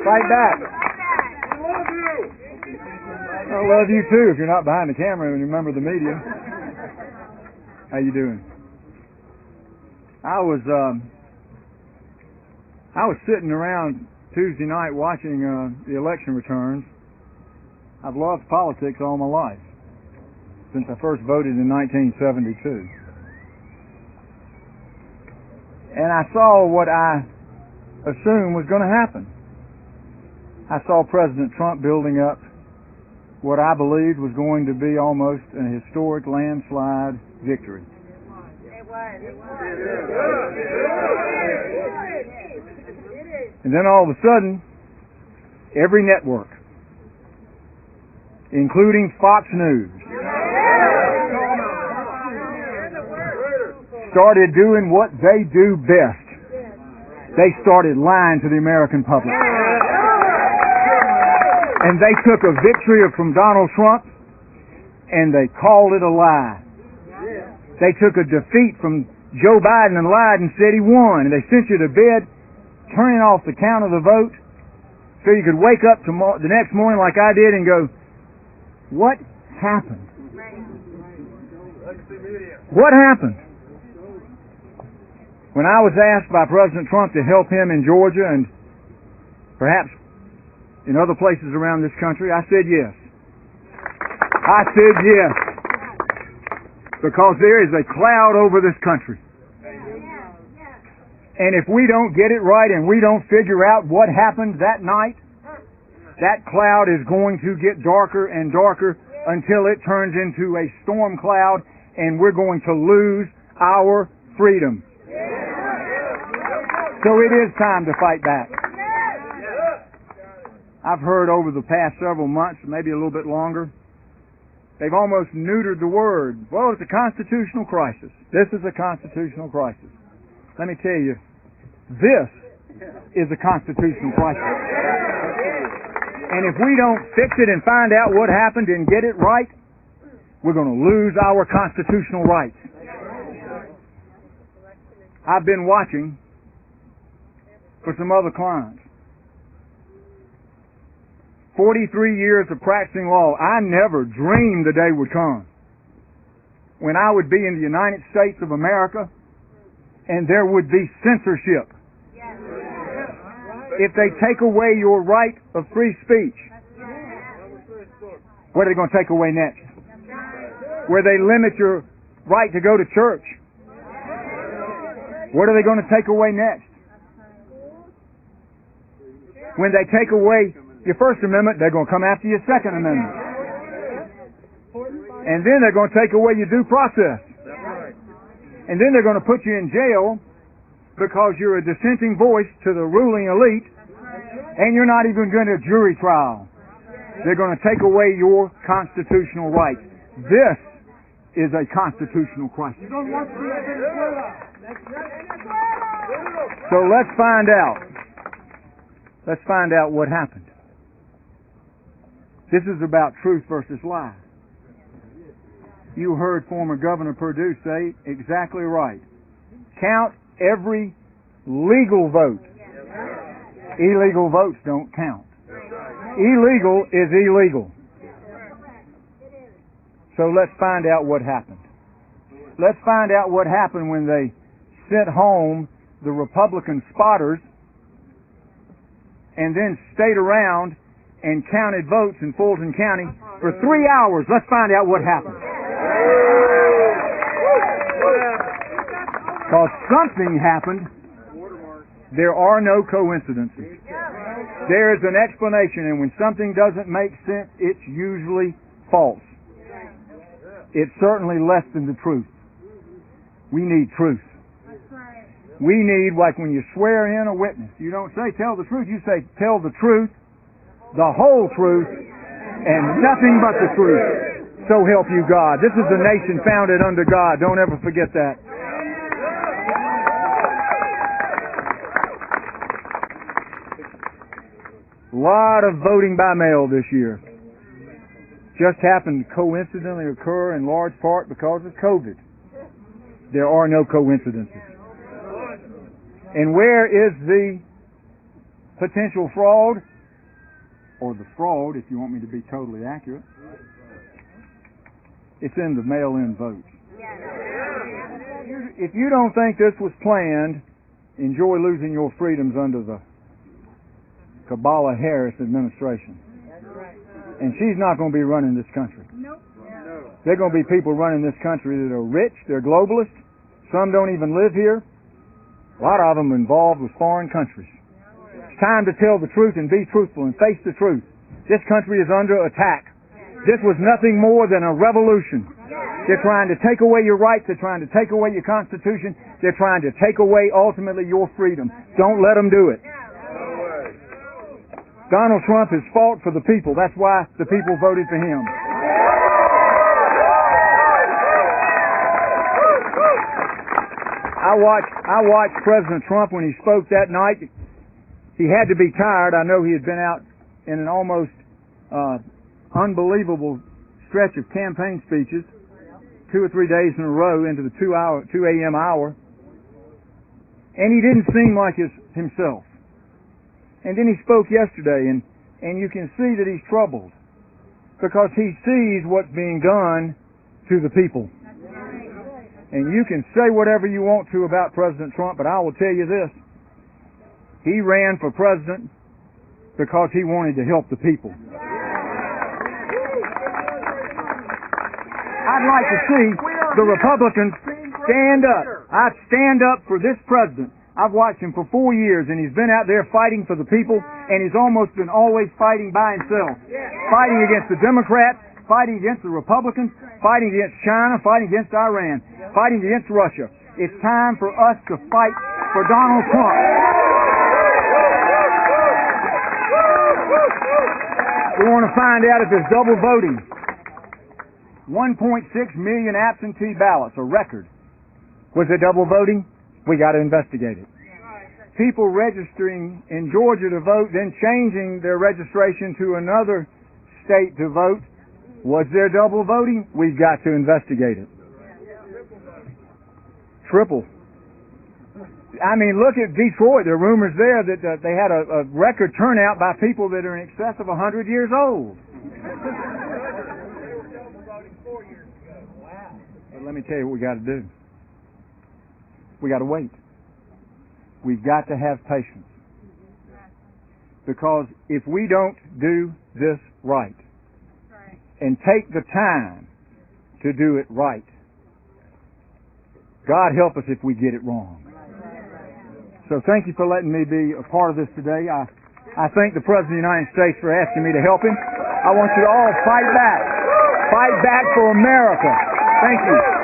Fight back. I love you too if you're not behind the camera and remember the media. How you doing? I was sitting around Tuesday night watching the election returns. I've loved politics all my life, since I first voted in 1972. And I saw what I assumed was going to happen. I saw President Trump building up what I believed was going to be almost an historic landslide victory. And then all of a sudden, every network, including Fox News, started doing what they do best. They started lying to the American public. And they took a victory from Donald Trump and they called it a lie. They took a defeat from Joe Biden and lied and said he won. And they sent you to bed turning off the count of the vote so you could wake up the next morning like I did and go, what happened? What happened? When I was asked by President Trump to help him in Georgia and perhaps in other places around this country, I said yes. I said yes. Because there is a cloud over this country. And if we don't get it right and we don't figure out what happened that night, that cloud is going to get darker and darker until it turns into a storm cloud and we're going to lose our freedom. So it is time to fight back. I've heard over the past several months, maybe a little bit longer, they've almost neutered the word. Well, it's a constitutional crisis. This is a constitutional crisis. Let me tell you, this is a constitutional crisis. And if we don't fix it and find out what happened and get it right, we're going to lose our constitutional rights. I've been watching for some other clients. 43 years of practicing law. I never dreamed the day would come when I would be in the United States of America and there would be censorship. If they take away your right of free speech, what are they going to take away next? Where they limit your right to go to church, what are they going to take away next? When they take away your First Amendment, they're going to come after your Second Amendment. And then they're going to take away your due process. And then they're going to put you in jail because you're a dissenting voice to the ruling elite and you're not even going to a jury trial. They're going to take away your constitutional rights. This is a constitutional crisis. So let's find out. Let's find out what happened. This is about truth versus lie. You heard former Governor Perdue say exactly right. Count every legal vote. Illegal votes don't count. Illegal is illegal. So let's find out what happened. Let's find out what happened when they sent home the Republican spotters and then stayed around and counted votes in Fulton County for 3 hours. Let's find out what happened. Because something happened. There are no coincidences. There is an explanation, and when something doesn't make sense, it's usually false. It's certainly less than the truth. We need truth. We need, like when you swear in a witness, you don't say tell the truth, you say tell the truth, the whole truth, and nothing but the truth. So help you God. This is a nation founded under God. Don't ever forget that. A lot of voting by mail this year. Just happened to coincidentally occur in large part because of COVID. There are no coincidences. And where is the potential fraud? or the fraud, if you want me to be totally accurate, it's in the mail-in votes. If you don't think this was planned, enjoy losing your freedoms under the Kamala Harris administration. And she's not going to be running this country. There are going to be people running this country that are rich, they're globalists, some don't even live here, a lot of them are involved with foreign countries. It's time to tell the truth and be truthful and face the truth. This country is under attack. This was nothing more than a revolution. They're trying to take away your rights, they're trying to take away your Constitution, they're trying to take away ultimately your freedom. Don't let them do it. Donald Trump has fought for the people. That's why the people voted for him. I watched President Trump when he spoke that night. He had to be tired. I know he had been out in an almost unbelievable stretch of campaign speeches, 2 or 3 days in a row into the 2 a.m. hour. And he didn't seem like himself. And then he spoke yesterday, and you can see that he's troubled because he sees what's being done to the people. And you can say whatever you want to about President Trump, but I will tell you this. He ran for president because he wanted to help the people. I'd like to see the Republicans stand up. I'd stand up for this president. I've watched him for 4 years, and he's been out there fighting for the people, and he's almost been always fighting by himself. Fighting against the Democrats, fighting against the Republicans, fighting against China, fighting against Iran, fighting against Russia. It's time for us to fight for Donald Trump. We want to find out if there's double voting. 1.6 million absentee ballots, a record. Was there double voting? We got to investigate it. People registering in Georgia to vote, then changing their registration to another state to vote. Was there double voting? We've got to investigate it. Triple. I mean, look at Detroit. There are rumors there that they had a record turnout by people that are in excess of 100 years old. But let me tell you what we got to do. We got to wait. We've got to have patience. Because if we don't do this right and take the time to do it right, God help us if we get it wrong. So thank you for letting me be a part of this today. I thank the President of the United States for asking me to help him. I want you to all fight back. Fight back for America. Thank you.